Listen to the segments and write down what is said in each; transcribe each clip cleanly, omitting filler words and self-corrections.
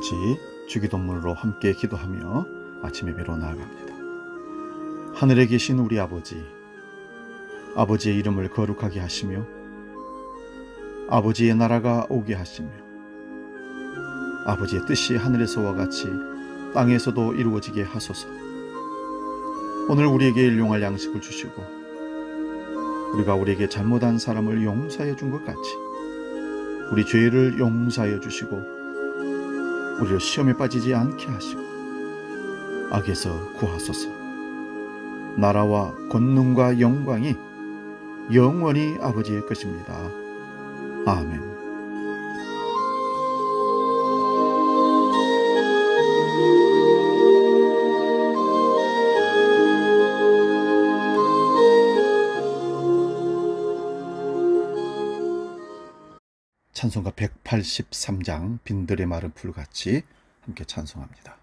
같이 주기도문으로 함께 기도하며 아침 예배로 나아갑니다. 하늘에 계신 우리 아버지, 아버지의 이름을 거룩하게 하시며 아버지의 나라가 오게 하시며 아버지의 뜻이 하늘에서와 같이 땅에서도 이루어지게 하소서. 오늘 우리에게 일용할 양식을 주시고 우리가 우리에게 잘못한 사람을 용서해 준 것 같이 우리 죄를 용서하여 주시고 우리를 시험에 빠지지 않게 하시고 악에서 구하소서. 나라와 권능과 영광이 영원히 아버지의 것입니다. 아멘. 찬송가 183장 빈들의 마른 풀같이 함께 찬송합니다.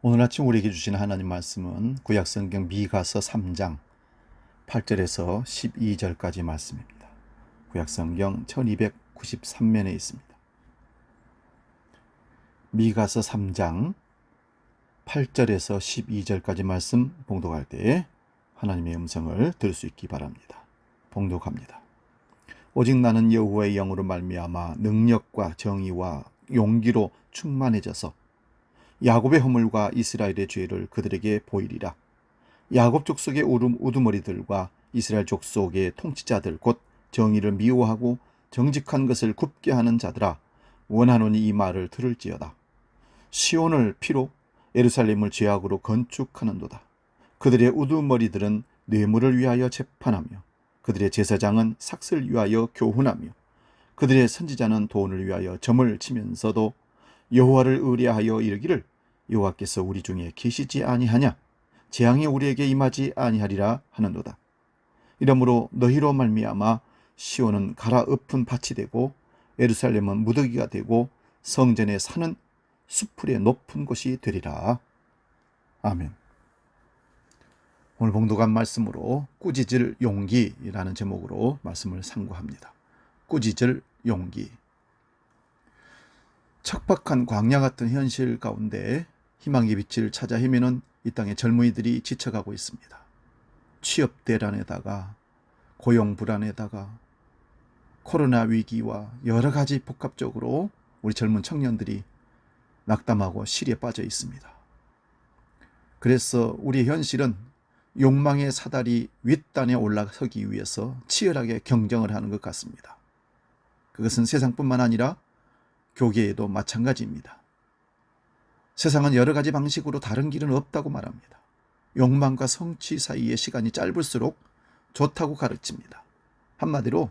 오늘 아침 우리에게 주신 하나님 말씀은 구약성경 미가서 3장 8절에서 12절까지 말씀입니다. 구약성경 1293면에 있습니다. 미가서 3장 8절에서 12절까지 말씀 봉독할 때 하나님의 음성을 들을 수 있기 바랍니다. 봉독합니다. 오직 나는 여호와의 영으로 말미암아 능력과 정의와 용기로 충만해져서 야곱의 허물과 이스라엘의 죄를 그들에게 보이리라. 야곱 족속의 우두머리들과 이스라엘 족속의 통치자들 곧 정의를 미워하고 정직한 것을 굽게 하는 자들아, 원하노니 이 말을 들을지어다. 시온을 피로 예루살렘을 죄악으로 건축하는도다. 그들의 우두머리들은 뇌물을 위하여 재판하며 그들의 제사장은 삭슬 위하여 교훈하며 그들의 선지자는 돈을 위하여 점을 치면서도 여호와를 의뢰하여 이르기를 여호와께서 우리 중에 계시지 아니하냐, 재앙이 우리에게 임하지 아니하리라 하는도다. 이러므로 너희로 말미암아 시온은 갈아엎은 밭이 되고 예루살렘은 무더기가 되고 성전의 산은 수풀의 높은 곳이 되리라. 아멘. 오늘 봉독한 말씀으로 꾸짖을 용기라는 제목으로 말씀을 상고합니다. 꾸짖을 용기. 척박한 광야 같은 현실 가운데 희망의 빛을 찾아 헤매는 이 땅의 젊은이들이 지쳐가고 있습니다. 취업 대란에다가 고용 불안에다가 코로나 위기와 여러 가지 복합적으로 우리 젊은 청년들이 낙담하고 시리에 빠져 있습니다. 그래서 우리 현실은 욕망의 사다리 윗단에 올라서기 위해서 치열하게 경쟁을 하는 것 같습니다. 그것은 세상뿐만 아니라 교계에도 마찬가지입니다. 세상은 여러 가지 방식으로 다른 길은 없다고 말합니다. 욕망과 성취 사이의 시간이 짧을수록 좋다고 가르칩니다. 한마디로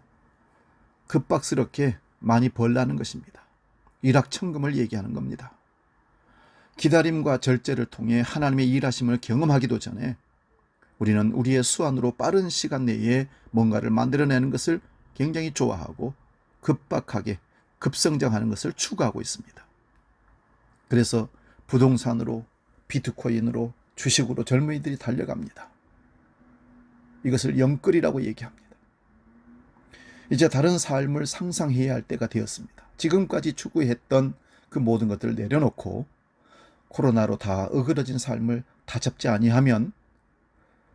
급박스럽게 많이 벌라는 것입니다. 일확천금을 얘기하는 겁니다. 기다림과 절제를 통해 하나님의 일하심을 경험하기도 전에 우리는 우리의 수완으로 빠른 시간 내에 뭔가를 만들어내는 것을 굉장히 좋아하고 급박하게 급성장하는 것을 추구하고 있습니다. 그래서 부동산으로, 비트코인으로, 주식으로 젊은이들이 달려갑니다. 이것을 영끌이라고 얘기합니다. 이제 다른 삶을 상상해야 할 때가 되었습니다. 지금까지 추구했던 그 모든 것들을 내려놓고 코로나로 다 어그러진 삶을 다잡지 아니하면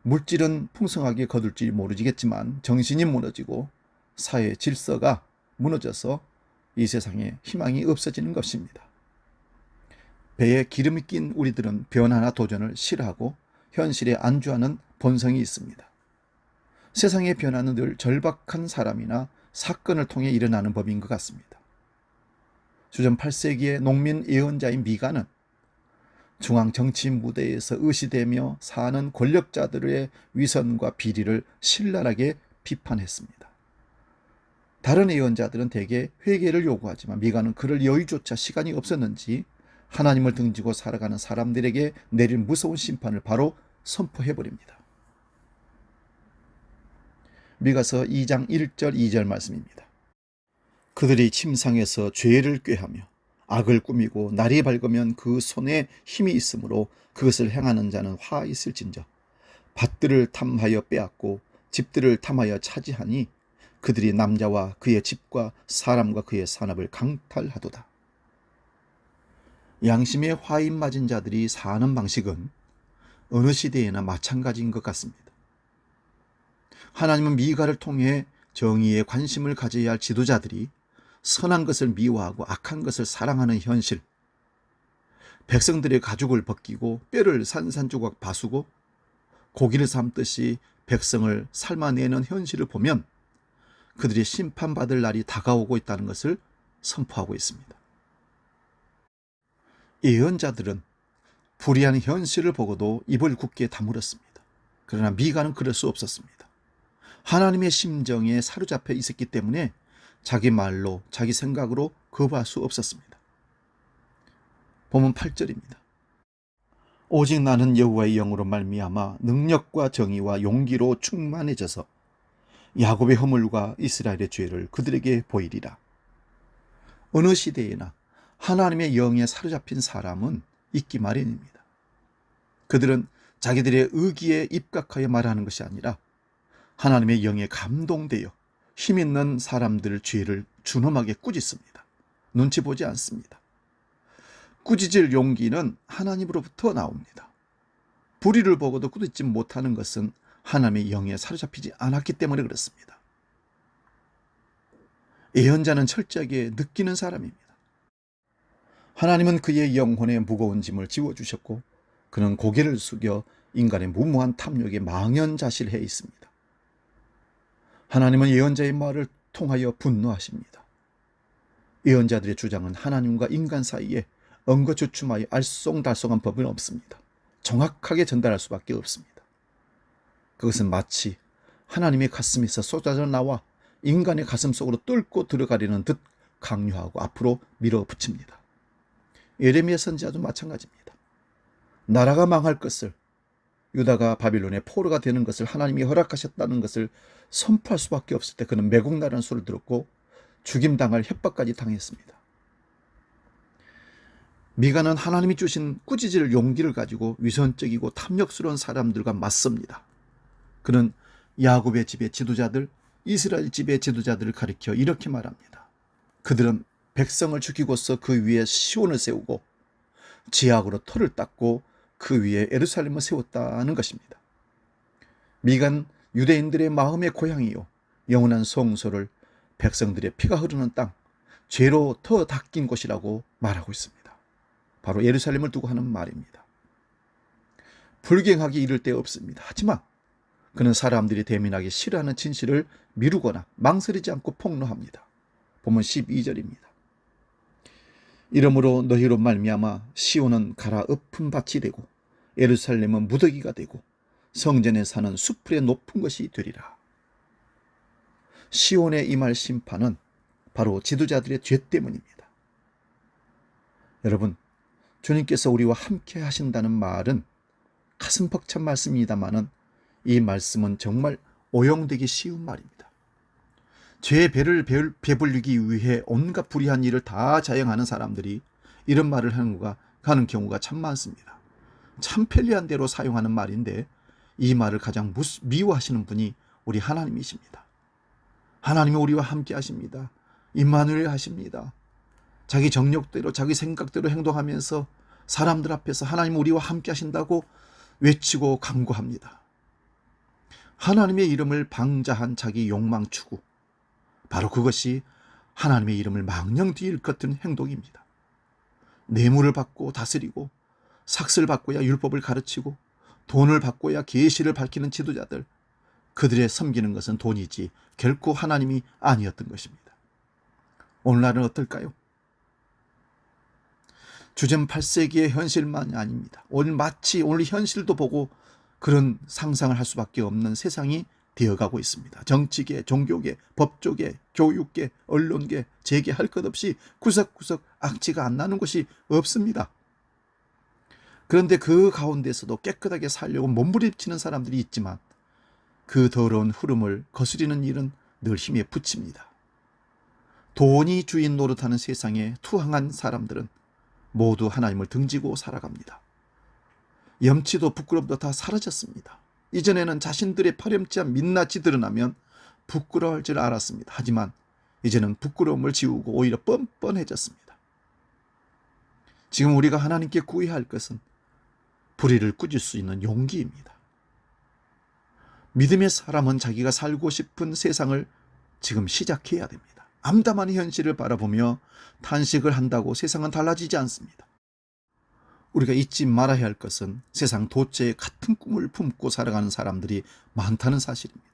물질은 풍성하게 거둘지 모르겠지만 정신이 무너지고 사회 질서가 무너져서 이 세상에 희망이 없어지는 것입니다. 배에 기름이 낀 우리들은 변화나 도전을 싫어하고 현실에 안주하는 본성이 있습니다. 세상의 변화는 늘 절박한 사람이나 사건을 통해 일어나는 법인 것 같습니다. 주전 8세기의 농민 예언자인 미가는 중앙 정치 무대에서 의시되며 사는 권력자들의 위선과 비리를 신랄하게 비판했습니다. 다른 예언자들은 대개 회개를 요구하지만 미가는 그럴 여유조차 시간이 없었는지 하나님을 등지고 살아가는 사람들에게 내릴 무서운 심판을 바로 선포해버립니다. 미가서 2장 1절 2절 말씀입니다. 그들이 침상에서 죄를 꾀하며 악을 꾸미고 날이 밝으면 그 손에 힘이 있으므로 그것을 행하는 자는 화 있을진저 밭들을 탐하여 빼앗고 집들을 탐하여 차지하니 그들이 남자와 그의 집과 사람과 그의 산업을 강탈하도다. 양심의 화인 맞은 자들이 사는 방식은 어느 시대에나 마찬가지인 것 같습니다. 하나님은 미가를 통해 정의에 관심을 가져야 할 지도자들이 선한 것을 미워하고 악한 것을 사랑하는 현실, 백성들의 가죽을 벗기고 뼈를 산산조각 바수고 고기를 삶듯이 백성을 삶아내는 현실을 보면 그들이 심판받을 날이 다가오고 있다는 것을 선포하고 있습니다. 예언자들은 불의한 현실을 보고도 입을 굳게 다물었습니다. 그러나 미가는 그럴 수 없었습니다. 하나님의 심정에 사로잡혀 있었기 때문에 자기 말로 자기 생각으로 거부할 수 없었습니다. 본문 8절입니다. 오직 나는 여호와의 영으로 말미암아 능력과 정의와 용기로 충만해져서 야곱의 허물과 이스라엘의 죄를 그들에게 보이리라. 어느 시대에나 하나님의 영에 사로잡힌 사람은 있기 마련입니다. 그들은 자기들의 의기에 입각하여 말하는 것이 아니라 하나님의 영에 감동되어 힘있는 사람들 죄를 준엄하게 꾸짖습니다. 눈치 보지 않습니다. 꾸짖을 용기는 하나님으로부터 나옵니다. 불의를 보고도 꾸짖지 못하는 것은 하나님의 영에 사로잡히지 않았기 때문에 그렇습니다. 예언자는 철저하게 느끼는 사람입니다. 하나님은 그의 영혼의 무거운 짐을 지워주셨고 그는 고개를 숙여 인간의 무모한 탐욕에 망연자실해 있습니다. 하나님은 예언자의 말을 통하여 분노하십니다. 예언자들의 주장은 하나님과 인간 사이에 엉거주춤하여 알쏭달쏭한 법은 없습니다. 정확하게 전달할 수밖에 없습니다. 그것은 마치 하나님의 가슴에서 쏟아져 나와 인간의 가슴 속으로 뚫고 들어가려는 듯 강요하고 앞으로 밀어붙입니다. 예레미야 선지자도 마찬가지입니다. 나라가 망할 것을, 유다가 바빌론의 포로가 되는 것을 하나님이 허락하셨다는 것을 선포할 수밖에 없을 때 그는 매국나라는 소리를 들었고 죽임당할 협박까지 당했습니다. 미가는 하나님이 주신 꾸짖을 용기를 가지고 위선적이고 탐욕스러운 사람들과 맞섭니다. 그는 야곱의 집의 지도자들, 이스라엘 집의 지도자들을 가리켜 이렇게 말합니다. 그들은 백성을 죽이고서 그 위에 시온을 세우고 지하으로 터를 닦고 그 위에 예루살렘을 세웠다는 것입니다. 미가는 유대인들의 마음의 고향이요 영원한 성소를 백성들의 피가 흐르는 땅, 죄로 더 닦인 곳이라고 말하고 있습니다. 바로 예루살렘을 두고 하는 말입니다. 불경하게 이를 데 없습니다. 하지만 그는 사람들이 대민하기 싫어하는 진실을 미루거나 망설이지 않고 폭로합니다. 보면 12절입니다. 이러므로 너희로 말미암아 시온은 갈아 엎은 밭이 되고 예루살렘은 무더기가 되고 성전에 사는 수풀의 높은 것이 되리라. 시온에 임할 심판은 바로 지도자들의 죄 때문입니다. 여러분, 주님께서 우리와 함께 하신다는 말은 가슴 벅찬 말씀입니다마는 이 말씀은 정말 오용되기 쉬운 말입니다. 죄의 배를 배불리기 위해 온갖 불의한 일을 다 자행하는 사람들이 이런 말을 하는 경우가 참 많습니다. 참 편리한 대로 사용하는 말인데 이 말을 가장 미워하시는 분이 우리 하나님이십니다. 하나님이 우리와 함께 하십니다. 임마누엘 하십니다. 자기 정욕대로 자기 생각대로 행동하면서 사람들 앞에서 하나님 우리와 함께 하신다고 외치고 간구합니다. 하나님의 이름을 방자한 자기 욕망 추구, 바로 그것이 하나님의 이름을 망령되이 일컫는 행동입니다. 뇌물을 받고 다스리고 삭슬 받고야 율법을 가르치고 돈을 받고야 계시를 밝히는 지도자들, 그들의 섬기는 것은 돈이지 결코 하나님이 아니었던 것입니다. 오늘날은 어떨까요? 주전 8세기의 현실만이 아닙니다. 오늘 현실도 보고 그런 상상을 할 수밖에 없는 세상이 되어가고 있습니다. 정치계, 종교계, 법조계, 교육계, 언론계, 재계 할 것 없이 구석구석 악취가 안 나는 곳이 없습니다. 그런데 그 가운데서도 깨끗하게 살려고 몸부림치는 사람들이 있지만 그 더러운 흐름을 거스리는 일은 늘 힘에 부칩니다. 돈이 주인 노릇하는 세상에 투항한 사람들은 모두 하나님을 등지고 살아갑니다. 염치도 부끄럼도 다 사라졌습니다. 이전에는 자신들의 파렴치한 민낯이 드러나면 부끄러워할 줄 알았습니다. 하지만 이제는 부끄러움을 지우고 오히려 뻔뻔해졌습니다. 지금 우리가 하나님께 구해야 할 것은 불의를 꾸짖을 수 있는 용기입니다. 믿음의 사람은 자기가 살고 싶은 세상을 지금 시작해야 됩니다. 암담한 현실을 바라보며 탄식을 한다고 세상은 달라지지 않습니다. 우리가 잊지 말아야 할 것은 세상 도처에 같은 꿈을 품고 살아가는 사람들이 많다는 사실입니다.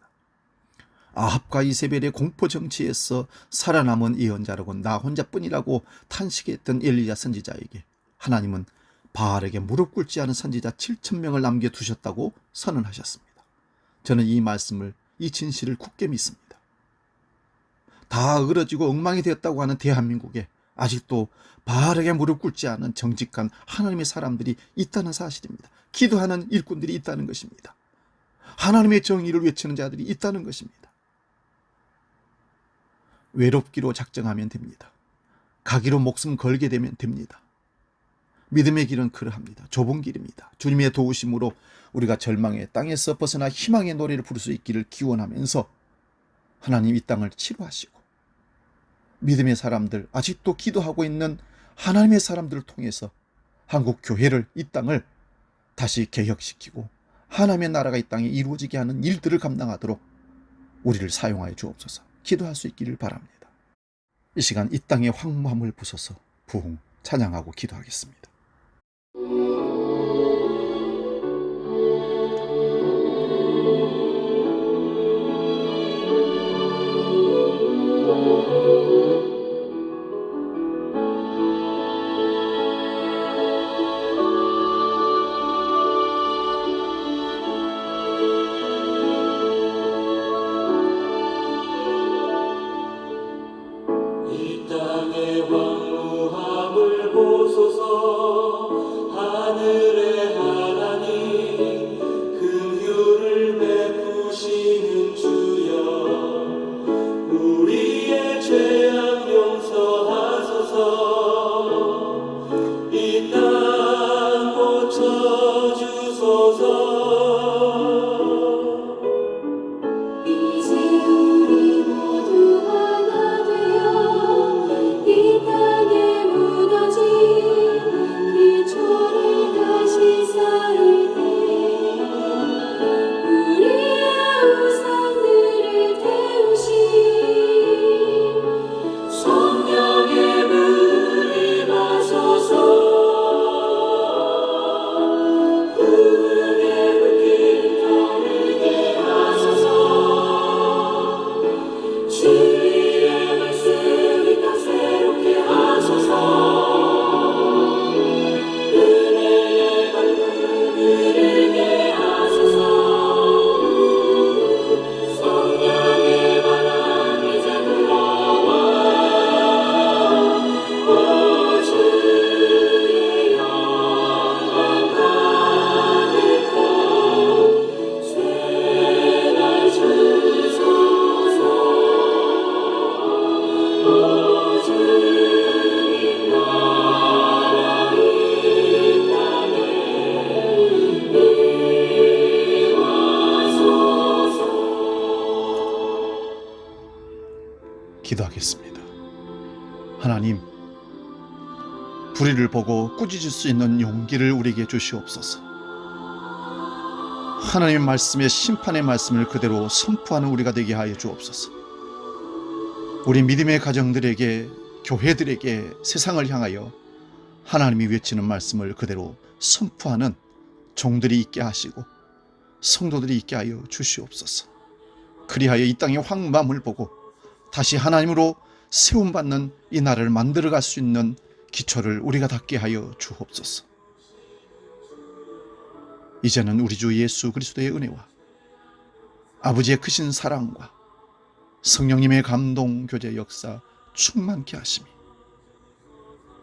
아합과 이세벨의 공포 정치에서 살아남은 예언자라고 나 혼자뿐이라고 탄식했던 엘리야 선지자에게 하나님은 바알에게 무릎 꿇지 않은 선지자 7,000명을 남겨두셨다고 선언하셨습니다. 저는 이 말씀을, 이 진실을 굳게 믿습니다. 다 어그러지고 엉망이 되었다고 하는 대한민국에 아직도 바알에게 무릎 꿇지 않은 정직한 하나님의 사람들이 있다는 사실입니다. 기도하는 일꾼들이 있다는 것입니다. 하나님의 정의를 외치는 자들이 있다는 것입니다. 외롭기로 작정하면 됩니다. 가기로 목숨 걸게 되면 됩니다. 믿음의 길은 그러합니다. 좁은 길입니다. 주님의 도우심으로 우리가 절망의 땅에서 벗어나 희망의 노래를 부를 수 있기를 기원하면서 하나님 이 땅을 치료하시고 믿음의 사람들, 아직도 기도하고 있는 하나님의 사람들을 통해서 한국 교회를, 이 땅을 다시 개혁시키고 하나님의 나라가 이 땅에 이루어지게 하는 일들을 감당하도록 우리를 사용하여 주옵소서. 기도할 수 있기를 바랍니다. 이 시간 이 땅의 황무함을 부숴서 부흥 찬양하고 기도하겠습니다. 이 땅의 황무함을 보소서. 기도하겠습니다. 하나님, 불의를 보고 꾸짖을 수 있는 용기를 우리에게 주시옵소서. 하나님의 말씀에 심판의 말씀을 그대로 선포하는 우리가 되게 하여 주옵소서. 우리 믿음의 가정들에게, 교회들에게, 세상을 향하여 하나님이 외치는 말씀을 그대로 선포하는 종들이 있게 하시고 성도들이 있게 하여 주시옵소서. 그리하여 이 땅의 황무함을 보고 다시 하나님으로 세움받는 이 나라를 만들어갈 수 있는 기초를 우리가 닦게 하여 주옵소서. 이제는 우리 주 예수 그리스도의 은혜와 아버지의 크신 사랑과 성령님의 감동 교제 역사 충만케 하심이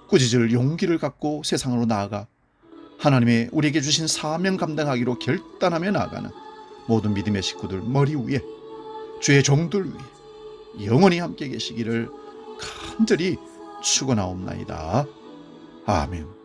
꾸짖을 용기를 갖고 세상으로 나아가 하나님의 우리에게 주신 사명 감당하기로 결단하며 나아가는 모든 믿음의 식구들 머리 위에, 주의 종들 위에 영원히 함께 계시기를 간절히 축원하옵나이다. 아멘.